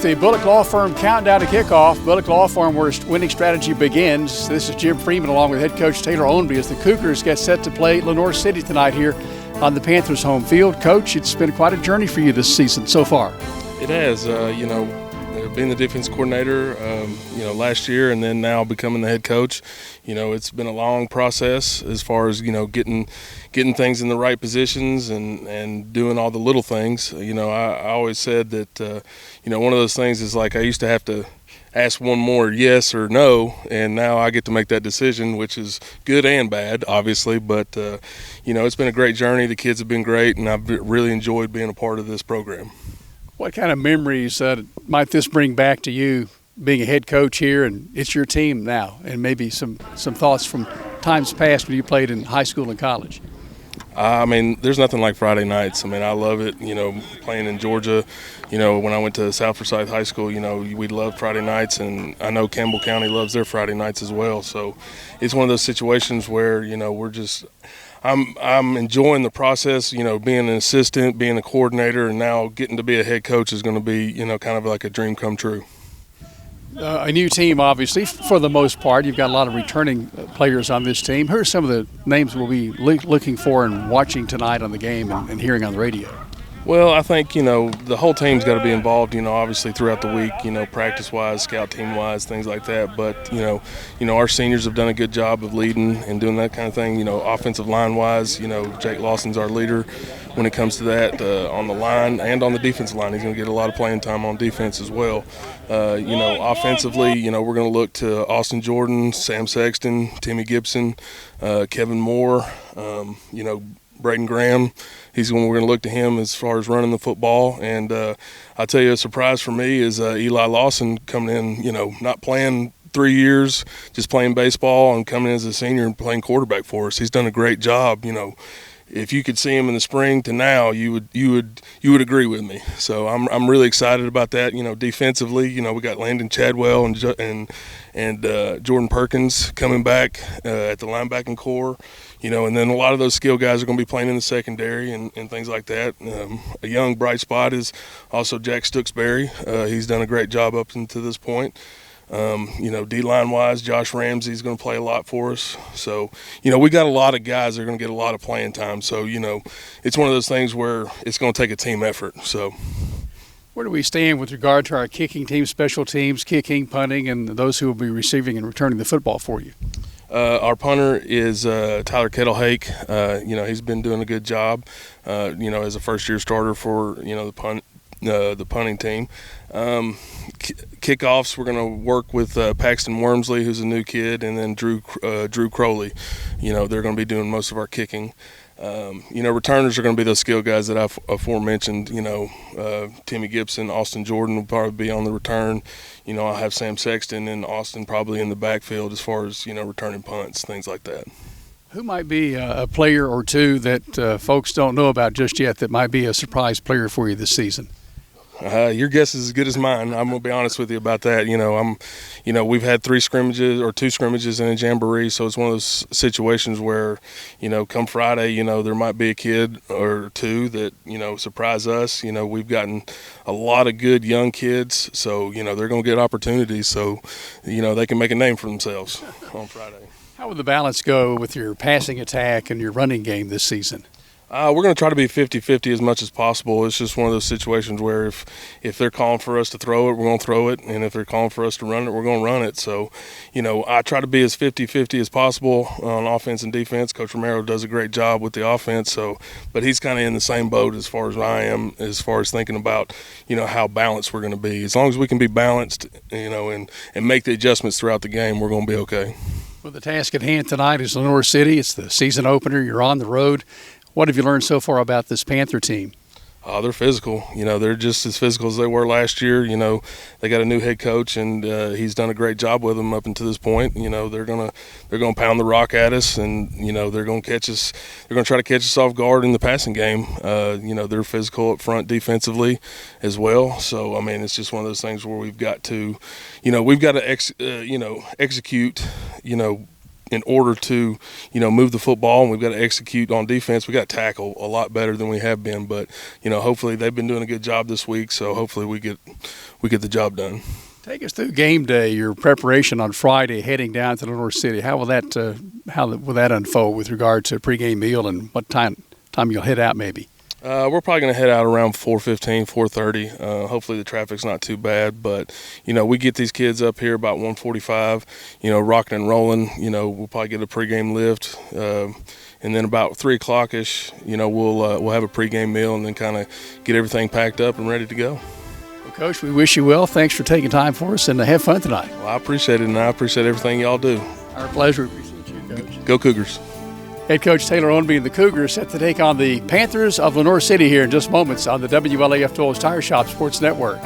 the Bullock Law Firm countdown to kickoff. Bullock Law Firm, where winning strategy begins. This is Jim Freeman along with head coach Taylor Ownbey as the Cougars get set to play Lenoir City tonight here on the Panthers' home field. Coach, it's been quite a journey for you this season so far. It has, being the defense coordinator, last year and then now becoming the head coach. It's been a long process as far as, getting things in the right positions and doing all the little things. I always said that, one of those things is like I used to have to ask one more yes or no, and now I get to make that decision, which is good and bad, obviously. But, it's been a great journey. The kids have been great, and I've really enjoyed being a part of this program. What kind of memories might this bring back to you being a head coach here, and it's your team now, and maybe some thoughts from times past when you played in high school and college? There's nothing like Friday nights. I love it, playing in Georgia. When I went to South Forsyth High School, we loved Friday nights, and I know Campbell County loves their Friday nights as well. So it's one of those situations where, I'm enjoying the process, being an assistant, being a coordinator, and now getting to be a head coach is going to be, kind of like a dream come true. A new team, obviously, for the most part. You've got a lot of returning players on this team. Who are some of the names we'll be looking for and watching tonight on the game and hearing on the radio? Well, I think, the whole team's got to be involved, obviously throughout the week, practice-wise, scout team-wise, things like that. But, our seniors have done a good job of leading and doing that kind of thing. Offensive line-wise, Jake Lawson's our leader when it comes to that on the line and on the defensive line. He's going to get a lot of playing time on defense as well. Offensively, we're going to look to Austin Jordan, Sam Sexton, Timmy Gibson, Kevin Moore, Braden Graham. We're going to look to him as far as running the football. And I'll tell you, a surprise for me is Eli Lawson coming in, not playing 3 years, just playing baseball and coming in as a senior and playing quarterback for us. He's done a great job. If you could see him in the spring to now, you would agree with me. So I'm really excited about that. Defensively, we got Landon Chadwell and Jordan Perkins coming back at the linebacking core. And then a lot of those skill guys are going to be playing in the secondary and things like that. A young bright spot is also Jack Stooksbury. He's done a great job up until this point. D-line wise, Josh Ramsey's going to play a lot for us. So, we got a lot of guys that are going to get a lot of playing time. So, it's one of those things where it's going to take a team effort. So, where do we stand with regard to our kicking team, special teams, kicking, punting, and those who will be receiving and returning the football for you? Our punter is Tyler Kettlehake. He's been doing a good job, as a first-year starter for, the punting team. Kickoffs, we're going to work with Paxton Wormsley, who's a new kid, and then Drew Crowley. They're going to be doing most of our kicking. Returners are going to be those skill guys that I've aforementioned. Timmy Gibson, Austin Jordan will probably be on the return. I'll have Sam Sexton and Austin probably in the backfield as far as, returning punts, things like that. Who might be a player or two that folks don't know about just yet that might be a surprise player for you this season? Your guess is as good as mine. I'm going to be honest with you about that. We've had 2 scrimmages and a jamboree, so it's one of those situations where, come Friday, there might be a kid or two that, surprise us. We've gotten a lot of good young kids, so, they're going to get opportunities, so, they can make a name for themselves on Friday. How will the balance go with your passing attack and your running game this season? We're going to try to be 50-50 as much as possible. It's just one of those situations where if they're calling for us to throw it, we're going to throw it. And if they're calling for us to run it, we're going to run it. So, I try to be as 50-50 as possible on offense and defense. Coach Romero does a great job with the offense. But he's kind of in the same boat as far as I am, as far as thinking about, how balanced we're going to be. As long as we can be balanced, and make the adjustments throughout the game, we're going to be okay. Well, the task at hand tonight is Lenoir City. It's the season opener. You're on the road. What have you learned so far about this Panther team? They're physical. They're just as physical as they were last year. They got a new head coach, and he's done a great job with them up until this point. They're gonna pound the rock at us, and they're gonna catch us. They're gonna try to catch us off guard in the passing game. They're physical up front defensively as well. So it's just one of those things where we've got to, execute, in order to, move the football, and we've got to execute on defense. We got to tackle a lot better than we have been. But, hopefully they've been doing a good job this week, so hopefully we get the job done. Take us through game day, your preparation on Friday, heading down to Lenoir City. How will that unfold with regard to pregame meal, and what time you'll head out maybe? We're probably going to head out around 4:15, 4:30. Hopefully the traffic's not too bad, but we get these kids up here about 1:45. Rocking and rolling. We'll probably get a pregame lift, and then about 3 o'clock-ish. We'll have a pregame meal and then kind of get everything packed up and ready to go. Coach, we wish you well. Thanks for taking time for us, and have fun tonight. Well, I appreciate it, and I appreciate everything y'all do. Our pleasure. We appreciate you, Coach. Go Cougars. Head coach Taylor Ownbey and the Cougars set to take on the Panthers of Lenoir City here in just moments on the WLAF Tires Tire Shop Sports Network.